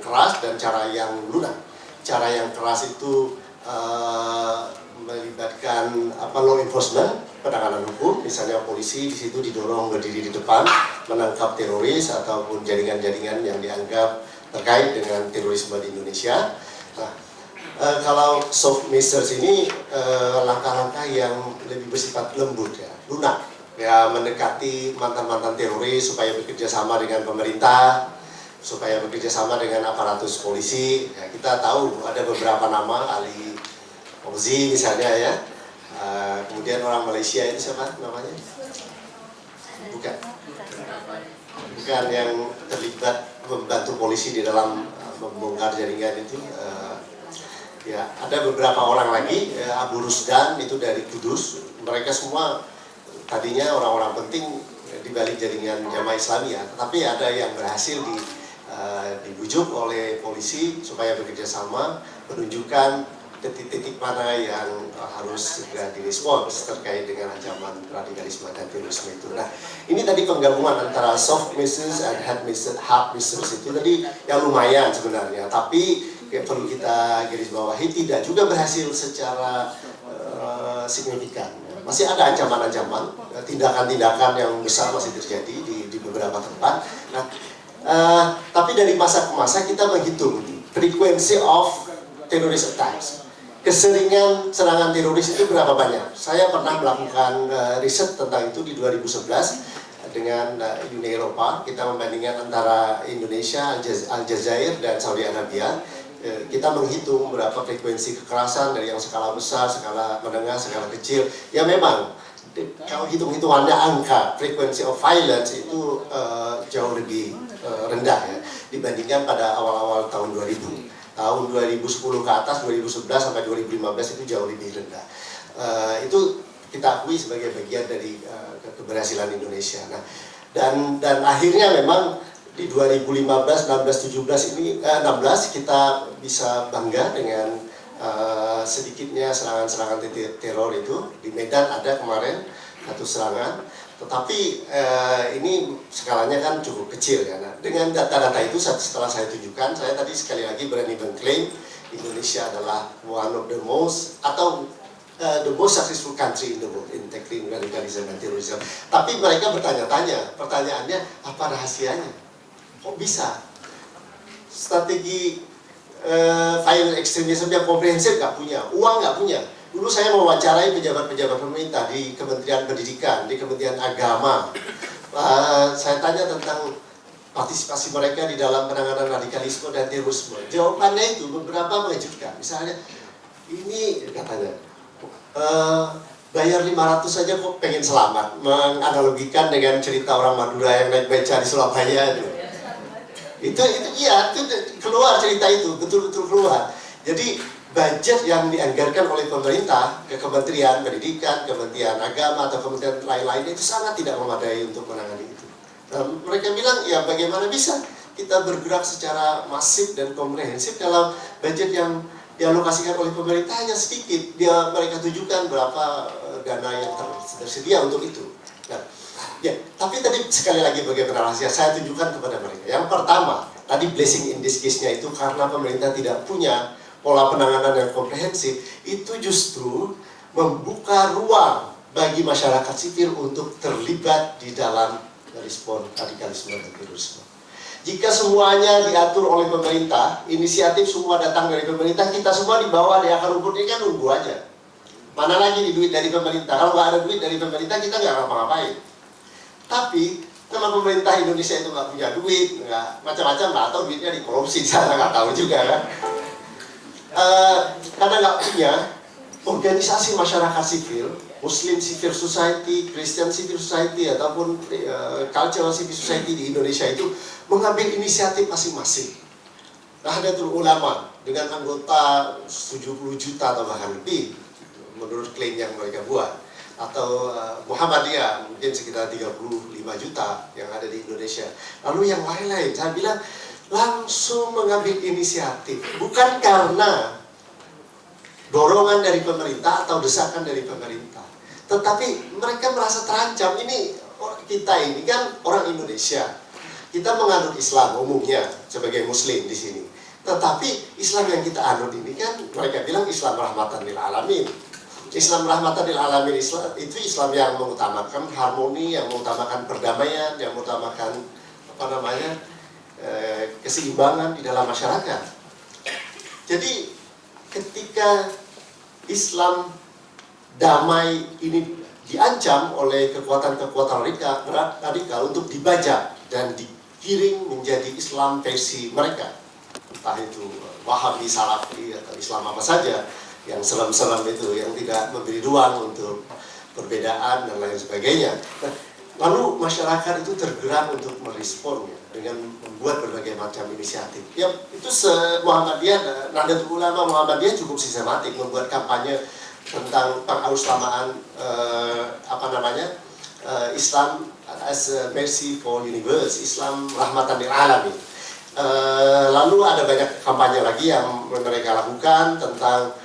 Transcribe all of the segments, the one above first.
keras dan cara yang lunak. Cara yang keras itu melibatkan law enforcement, penanganan hukum, misalnya polisi di situ didorong berdiri di depan menangkap teroris ataupun jaringan-jaringan yang dianggap terkait dengan terorisme di Indonesia. Nah, kalau soft measures ini langkah-langkah yang lebih bersifat lembut ya, lunak ya, mendekati mantan-mantan teroris supaya bekerja sama dengan pemerintah, supaya bekerja sama dengan aparatus polisi. Ya, kita tahu ada beberapa nama, Ali Fauzi misalnya ya. Kemudian orang Malaysia itu siapa namanya? Bukan yang terlibat membantu polisi di dalam membongkar jaringan itu. Ya, ada beberapa orang lagi, Abu Rusdan itu dari Kudus. Mereka semua tadinya orang-orang penting di balik jaringan Jamaah Islamiyah, tetapi ada yang berhasil dibujuk oleh polisi supaya bekerja sama, menunjukkan titik-titik mana yang harus segera direspons terkait dengan ancaman radikalisme dan terorisme itu. Nah, ini tadi penggabungan antara soft measures and hard measures itu tadi yang lumayan sebenarnya, tapi yang perlu kita garis bawahi tidak juga berhasil secara signifikan. Masih ada ancaman-ancaman, tindakan-tindakan yang besar masih terjadi di beberapa tempat. Nah, tapi dari masa ke masa kita menghitung frequency of terrorist attacks. Keseringan serangan teroris itu berapa banyak? Saya pernah melakukan riset tentang itu di 2011 dengan Uni Eropa. Kita membandingkan antara Indonesia, Aljazair, dan Saudi Arabia. Kita menghitung berapa frekuensi kekerasan dari yang skala besar, skala menengah, skala kecil. Ya memang, kalau hitung-hitungannya angka frequency of violence itu jauh lebih rendah ya, dibandingkan pada awal-awal tahun 2000. Tahun 2010 ke atas, 2011 sampai 2015 itu jauh lebih rendah. Itu kita akui sebagai bagian dari keberhasilan Indonesia. Nah, dan akhirnya memang di 2015, 16, 17 ini 16 kita bisa bangga dengan sedikitnya serangan-serangan teror itu. Di Medan ada kemarin satu serangan, tetapi ini skalanya kan cukup kecil ya. Nah, dengan data-data itu setelah saya tunjukkan, saya tadi sekali lagi berani mengklaim Indonesia adalah one of the most atau the most successful country in the world in tackling radikalisme dan terorisme. Tapi mereka bertanya-tanya, pertanyaannya apa rahasianya? Kok bisa? Strategi violent extremism yang komprehensif nggak punya, uang nggak punya. Dulu saya mewawancarai pejabat-pejabat pemerintah di Kementerian Pendidikan, di Kementerian Agama. Saya tanya tentang partisipasi mereka di dalam penanganan radikalisme dan terorisme. Jawabannya itu beberapa mengejutkan. Misalnya, ini katanya, bayar 500 saja kok pengen selamat. Menganalogikan dengan cerita orang Madura yang naik beca di Surabaya itu. Itu keluar cerita itu, betul-betul keluar. Jadi budget yang dianggarkan oleh pemerintah ke Kementerian Pendidikan, Kementerian Agama atau kementerian lain-lainnya itu sangat tidak memadai untuk menangani itu. Nah, mereka bilang ya bagaimana bisa kita bergerak secara masif dan komprehensif dalam budget yang dialokasikan oleh pemerintah hanya sedikit. Mereka tunjukkan berapa dana yang tersedia untuk itu. Nah, ya, tapi tadi sekali lagi bagaimana rahasia saya tunjukkan kepada mereka. Yang pertama, tadi blessing in disguise-nya itu karena pemerintah tidak punya pola penanganan yang komprehensif, itu justru membuka ruang bagi masyarakat sipil untuk terlibat di dalam respon radikalisme dan terorisme. Jika semuanya diatur oleh pemerintah, inisiatif semua datang dari pemerintah, kita semua di bawah di akar rumput ini kan nunggu aja. Mana lagi duit dari pemerintah? Kalau nggak ada duit dari pemerintah, kita nggak ngapa-ngapain. Tapi karena pemerintah Indonesia itu nggak punya duit, nggak macam-macam lah, atau duitnya dikorupsi, saya nggak tahu juga kan. Karena nggak punya organisasi masyarakat sipil, Muslim Civil Society, Christian Civil Society, ataupun Cultural Civil Society di Indonesia itu mengambil inisiatif masing-masing. Nahdlatul Ulama dengan anggota 70 juta atau bahkan lebih, menurut klaim yang mereka buat. Atau Muhammadiyah mungkin sekitar 35 juta yang ada di Indonesia. Lalu yang lain-lain, saya bilang langsung mengambil inisiatif, bukan karena dorongan dari pemerintah atau desakan dari pemerintah, tetapi mereka merasa terancam. Ini kita ini kan orang Indonesia, kita menganut Islam umumnya sebagai Muslim di sini. Tetapi Islam yang kita anut ini kan mereka bilang Islam rahmatan lil alamin. Islam rahmatan lil alamin itu Islam yang mengutamakan harmoni, yang mengutamakan perdamaian, yang mengutamakan keseimbangan di dalam masyarakat. Jadi ketika Islam damai ini diancam oleh kekuatan-kekuatan radikal untuk dibajak dan digiring menjadi Islam versi mereka, entah itu Wahabi, Salafi, atau Islam apa saja yang seram-seram itu, yang tidak memberi ruang untuk perbedaan dan lain sebagainya. Nah, lalu masyarakat itu tergerak untuk meresponnya dengan membuat berbagai macam inisiatif. Ya, itu Muhammadiyah, Nahdlatul Ulama Muhammadiyah cukup sistematik membuat kampanye tentang pengaruslamaan Islam as a mercy for universe, Islam rahmatan lil alamin. Lalu ada banyak kampanye lagi yang mereka lakukan tentang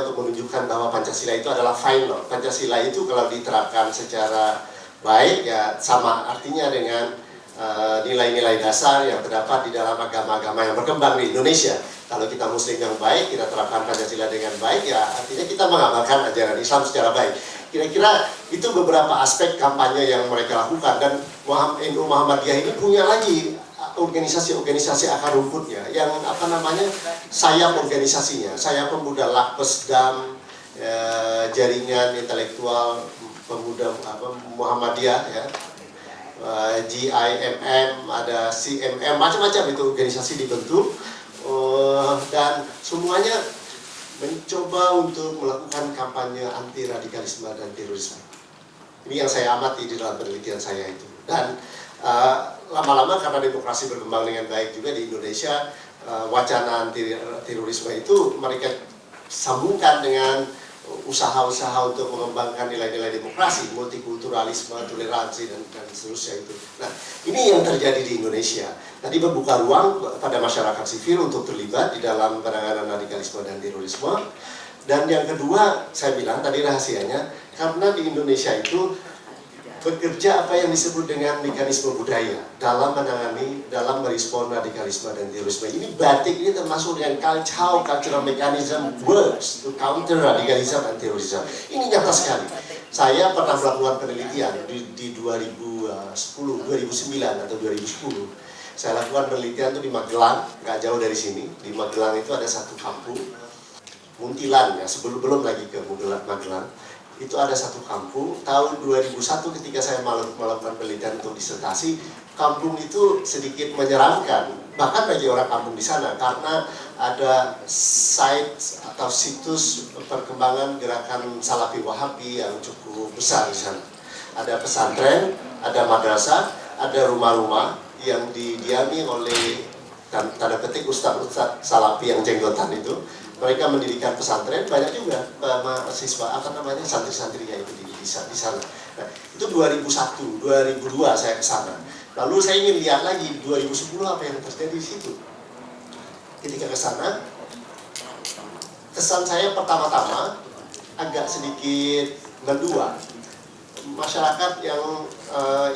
untuk menunjukkan bahwa Pancasila itu adalah final. Pancasila itu kalau diterapkan secara baik ya sama artinya dengan nilai-nilai dasar yang terdapat di dalam agama-agama yang berkembang di Indonesia. Kalau kita Muslim yang baik, kita terapkan Pancasila dengan baik, ya artinya kita mengamalkan ajaran Islam secara baik. Kira-kira itu beberapa aspek kampanye yang mereka lakukan, dan NU Muhammadiyah ini punya lagi organisasi-organisasi akar rumputnya, yang sayap organisasinya, sayap pemuda Lakpesdam, jaringan intelektual pemuda Muhammadiyah, ya. GIMM, ada CMM, macam-macam itu organisasi dibentuk, dan semuanya mencoba untuk melakukan kampanye anti radikalisme dan terorisme. Ini yang saya amati di dalam penelitian saya itu. Dan lama-lama karena demokrasi berkembang dengan baik juga di Indonesia, wacana anti terorisme itu mereka sambungkan dengan usaha-usaha untuk mengembangkan nilai-nilai demokrasi, multikulturalisme, toleransi, dan seterusnya itu. Nah, ini yang terjadi di Indonesia. Tadi membuka ruang pada masyarakat sivil untuk terlibat di dalam penanganan radikalisme dan terorisme. Dan yang kedua, saya bilang tadi rahasianya, karena di Indonesia itu bekerja apa yang disebut dengan mekanisme budaya dalam menangani, dalam merespon radikalisme dan terorisme. Ini batik ini termasuk dengan cultural mechanism works to counter radikalisme dan terorisme. Ini nyata sekali. Saya pernah melakukan penelitian di 2009 atau 2010. Saya lakukan penelitian itu di Magelang, nggak jauh dari sini. Di Magelang itu ada satu kampung, Muntilan, ya, belum lagi ke Magelang. Itu ada satu kampung, tahun 2001 ketika saya melakukan penelitian untuk disertasi, kampung itu sedikit menyeramkan, bahkan bagi orang kampung di sana, karena ada site atau situs perkembangan gerakan Salafi Wahabi yang cukup besar di sana. Ada pesantren, ada madrasah, ada rumah-rumah yang didiami oleh tanda petik ustadz Salafi yang jenggotan itu. Mereka mendirikan pesantren, banyak juga mahasiswa santri-santrinya itu di sana. Nah, itu 2001, 2002 saya ke sana. Lalu saya ingin lihat lagi 2010 apa yang terjadi di situ. Ketika ke sana, kesan saya pertama-tama agak sedikit mendua. Masyarakat yang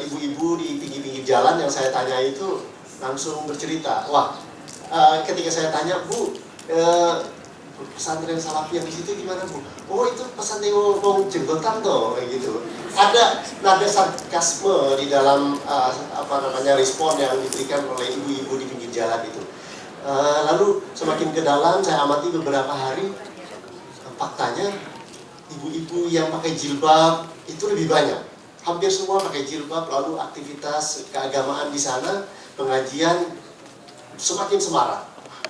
ibu-ibu di pinggir-pinggir jalan yang saya tanya itu langsung bercerita, wah, ketika saya tanya, Bu, pesantren Salafi yang di situ gimana, Bu? Oh, itu pesantren wong jenggotan toh, kayak gitu. Ada nada sarkasme di dalam respon yang diberikan oleh ibu-ibu di pinggir jalan itu. Lalu semakin ke dalam saya amati beberapa hari, faktanya ibu-ibu yang pakai jilbab itu lebih banyak. Hampir semua pakai jilbab, lalu aktivitas keagamaan di sana, pengajian semakin semarak.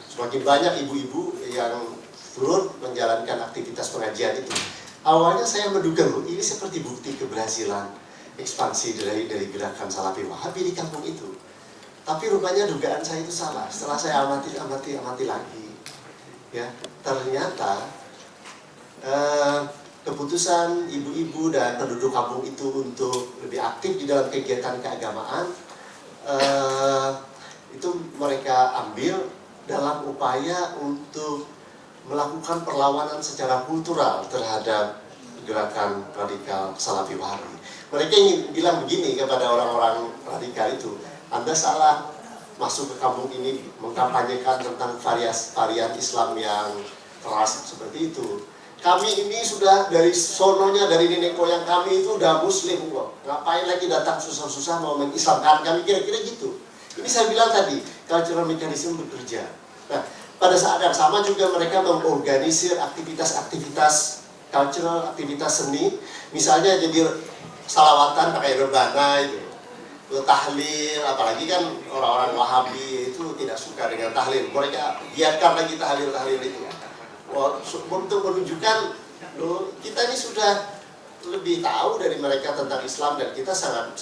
Semakin banyak ibu-ibu yang turut menjalankan aktivitas pengajian itu. Awalnya saya menduga, ini seperti bukti keberhasilan ekspansi dari gerakan Salafi Wahabi di kampung itu. Tapi rupanya dugaan saya itu salah. Setelah saya amati lagi, ya, ternyata keputusan ibu-ibu dan penduduk kampung itu untuk lebih aktif di dalam kegiatan keagamaan itu mereka ambil dalam upaya untuk melakukan perlawanan secara kultural terhadap gerakan radikal Salafi Wahabi. Mereka ingin bilang begini kepada orang-orang radikal itu, Anda salah masuk ke kampung ini mengkampanyekan tentang varian Islam yang keras seperti itu. Kami ini sudah dari sononya, dari nenek moyang kami itu udah muslim kok. Ngapain lagi datang susah-susah mau mengislamkan kami, kira-kira gitu. Ini saya bilang tadi, cultural mechanism bekerja. Nah, pada saat yang sama juga mereka mengorganisir aktivitas-aktivitas cultural, aktivitas seni. Misalnya jadi salawatan pakai rebana itu, tahlil, apalagi kan orang-orang Wahabi itu tidak suka dengan tahlil. Mereka biarkan lagi tahlil-tahlil itu. Untuk menunjukkan loh, kita ini sudah lebih tahu dari mereka tentang Islam, dan kita sangat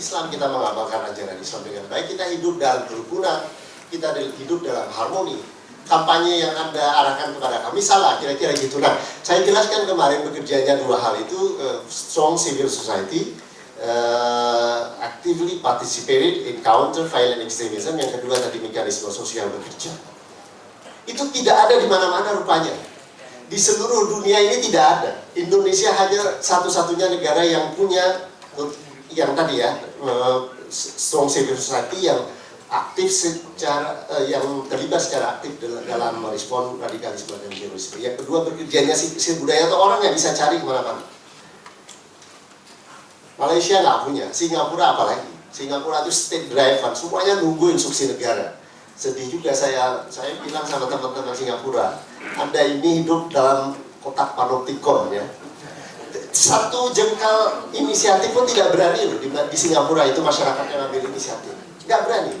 Islam, kita mengamalkan ajaran Islam dengan baik, kita hidup dalam kerukunan, kita hidup dalam harmoni. Kampanye yang Anda arahkan kepada kami salah, kira-kira gitu. Nah, saya jelaskan kemarin bekerjanya dua hal itu, strong civil society, actively participated in counter violent extremism, yang kedua tadi mekanisme sosial bekerja. Itu tidak ada di mana-mana rupanya. Di seluruh dunia ini tidak ada. Indonesia hanya satu-satunya negara yang punya yang tadi ya, strong civil society yang aktif secara yang terlibat secara aktif dalam merespon radikalisme dan terorisme. Yang kedua bekerjanya si budaya atau orang yang bisa cari kemana-mana. Malaysia nggak punya, Singapura apalagi. Singapura itu state driven, semuanya nunggu instruksi negara. Sedih juga saya bilang sama teman-teman Singapura, Anda ini hidup dalam kotak panoptikon ya. Satu jengkal inisiatif pun tidak berani loh di Singapura itu, masyarakat yang ambil inisiatif. Nggak berani.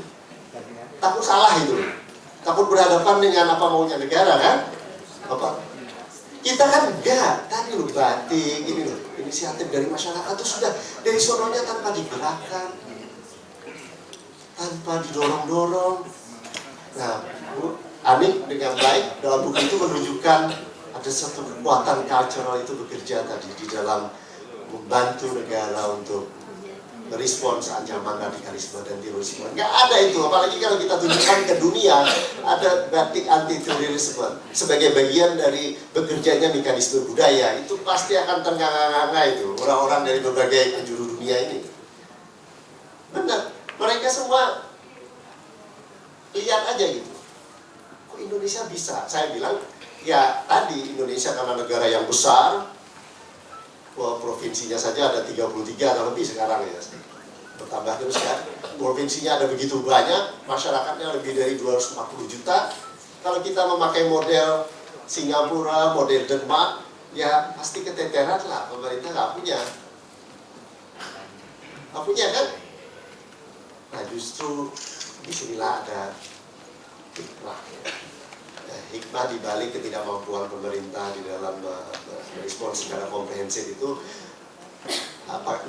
Takut salah itu. Takut berhadapan dengan apa maunya negara kan? Apa? Kita kan enggak, tadi loh batik, ini loh, inisiatif dari masyarakat itu sudah dari sononya tanpa digerakkan, tanpa didorong-dorong. Nah, Bu Anik dengan baik dalam buku itu menunjukkan ada satu kekuatan cultural itu bekerja tadi di dalam membantu negara untuk merespons ancaman radikalisme dan terorisme. Nggak ada itu, apalagi kalau kita tunjukkan ke dunia ada batik anti terorisme sebagai bagian dari bekerjanya mekanisme budaya, itu pasti akan ternganga-nganga itu orang-orang dari berbagai penjuru dunia ini. Benar, mereka semua lihat aja gitu. Kok Indonesia bisa? Saya bilang, ya tadi Indonesia karena negara yang besar, provinsinya saja ada 33 atau lebih sekarang ya. Bertambah terus kan. Provinsinya ada begitu banyak, masyarakatnya lebih dari 240 juta. Kalau kita memakai model Singapura, model Denmark, ya pasti keteteran lah, pemerintah nggak punya. Nggak punya kan? Nah justru disinilah ada hikmah. Hikmah dibalik ketidakmampuan pemerintah di dalam merespons secara komprehensif itu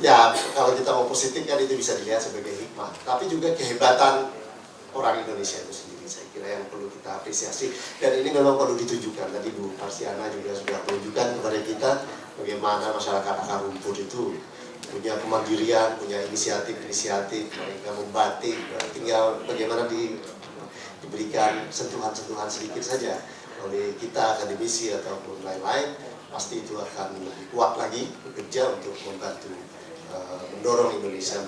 ya kalau kita mau positif kan itu bisa dilihat sebagai hikmah, tapi juga kehebatan orang Indonesia itu sendiri saya kira yang perlu kita apresiasi, dan ini memang perlu ditunjukkan. Tadi Bu Marsiana juga sudah menunjukkan kepada kita bagaimana masyarakat akar rumput itu punya kemandirian, punya inisiatif, mereka membatik, tinggal bagaimana diberikan sentuhan-sentuhan sedikit saja oleh kita akademisi ataupun lain-lain, pasti itu akan lebih kuat lagi bekerja untuk membantu mendorong Indonesia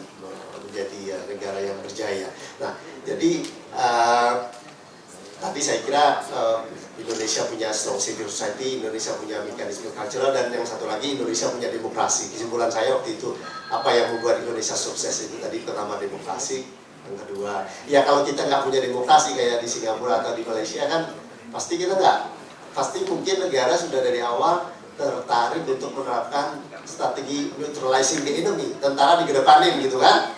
menjadi negara yang berjaya. Nah, jadi tadi saya kira Indonesia punya strong civil society, Indonesia punya mekanisme cultural, dan yang satu lagi Indonesia punya demokrasi. Kesimpulan saya waktu itu, apa yang membuat Indonesia sukses itu tadi pertama demokrasi, yang kedua, ya kalau kita nggak punya demokrasi kayak di Singapura atau di Malaysia kan, pasti kita nggak, pasti mungkin negara sudah dari awal tertarik untuk menerapkan strategi neutralizing the enemy, tentara dikedepanin gitu kan,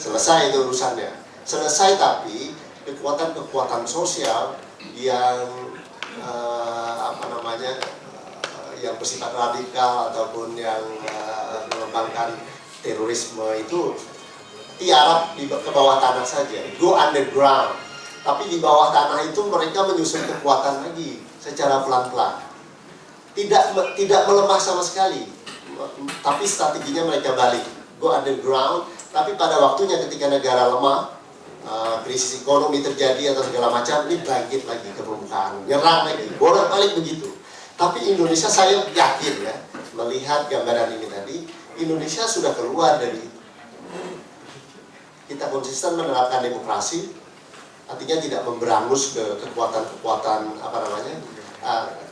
selesai itu urusannya. Selesai, tapi kekuatan-kekuatan sosial yang yang bersifat radikal ataupun yang mengembangkan terorisme itu tiarap ke bawah tanah saja, go underground. Tapi di bawah tanah itu mereka menyusun kekuatan lagi secara pelan-pelan, tidak melemah sama sekali, tapi strateginya mereka balik, go underground. Tapi pada waktunya ketika negara lemah, krisis ekonomi terjadi atau segala macam, ini bangkit lagi ke permukaan, nyerang lagi, bolak-balik begitu. Tapi Indonesia, saya yakin ya, melihat gambaran ini tadi, Indonesia sudah keluar dari, kita konsisten menerapkan demokrasi, artinya tidak memberangus ke kekuatan-kekuatan apa namanya,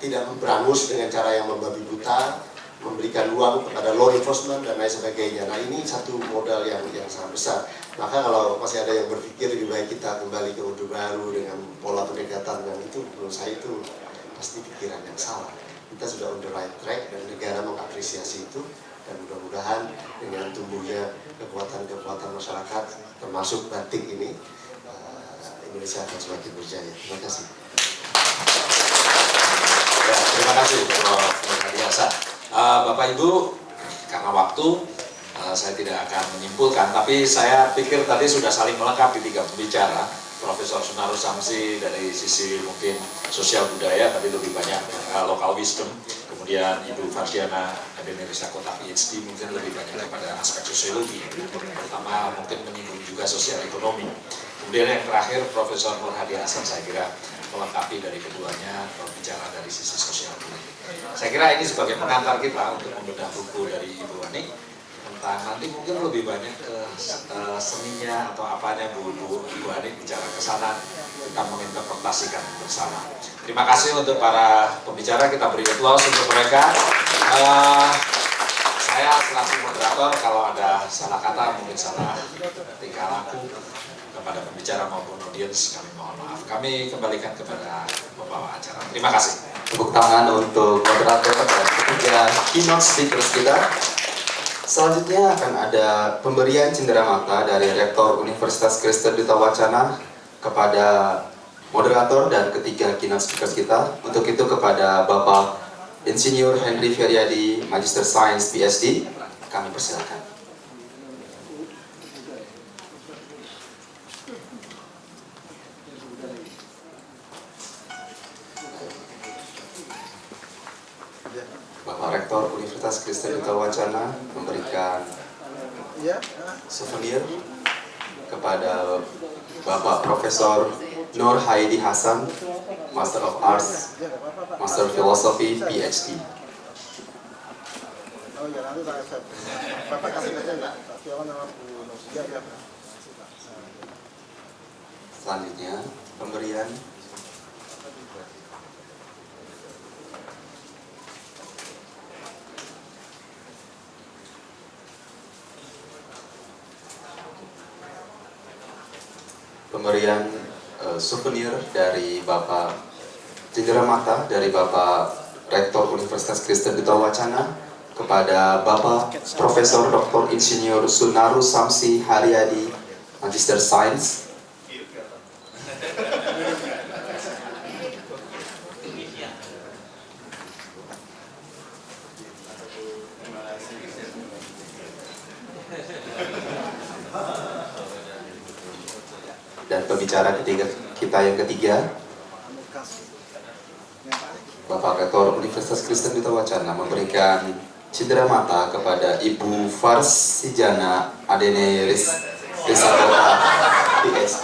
tidak memberangus dengan cara yang membabi buta, memberikan ruang kepada law enforcement dan lain sebagainya. Nah ini satu modal yang sangat besar. Maka kalau masih ada yang berpikir lebih baik kita kembali ke Orde Baru dengan pola pendekatan, dan itu menurut saya itu pasti pikiran yang salah. Kita sudah on the right track dan negara mengapresiasi itu, dan mudah-mudahan dengan tumbuhnya kekuatan-kekuatan masyarakat termasuk batik ini, Indonesia akan semakin berjaya. Terima kasih. Ya, terima kasih Prof. Hadi Hasan. Bapak Ibu, karena waktu saya tidak akan menyimpulkan, tapi saya pikir tadi sudah saling melengkapi tiga pembicara. Profesor Sunarus Samsi dari sisi mungkin sosial budaya, tapi lebih banyak local wisdom. Kemudian Ibu Farsiana Adenerisa Kota PhD mungkin lebih banyak kepada aspek sosiologi, terutama mungkin menyinggung juga sosial ekonomi. Kemudian yang terakhir Profesor Nur Hadi Hasan, saya kira melengkapi dari keduanya, berbicara dari sisi sosial politik. Saya kira ini sebagai pengantar kita untuk membedah buku dari Ibu Ani tentang nanti mungkin lebih banyak ke seninya atau apanya Bu Ani bicara ke sana, kita menginterpretasikan bersama. Terima kasih untuk para pembicara, kita beri applause untuk mereka. Saya selaku moderator, kalau ada salah kata mungkin salah tingkah laku kepada pembicara maupun audiens, kami mohon maaf. Kami kembalikan kepada pembawa acara. Terima kasih. Tepuk tangan untuk moderator dan ketiga keynote speakers kita. Selanjutnya akan ada pemberian cenderamata dari Rektor Universitas Kristen Duta Wacana kepada moderator dan ketiga keynote speakers kita. Untuk itu kepada Bapak Insinyur Henry Feryadi, Magister Sains PhD, kami persilakan. Bapak Rektor Universitas Kristen Duta Wacana memberikan souvenir kepada Bapak Profesor Nur Hadi Hasan, Master of Arts, Master of Philosophy, PhD. Selanjutnya pemberian souvenir dari Bapak cenderamata dari Bapak Rektor Universitas Kristen Duta Wacana kepada Bapak Profesor Dr. Insinyur Sunarus Samsi Haryadi, Magister Sains. Dan pembicara kita yang ketiga, Bapak Rektor Universitas Kristen Duta Wacana memberikan cenderamata kepada Ibu Farsijana Adenerisa Kota PhD.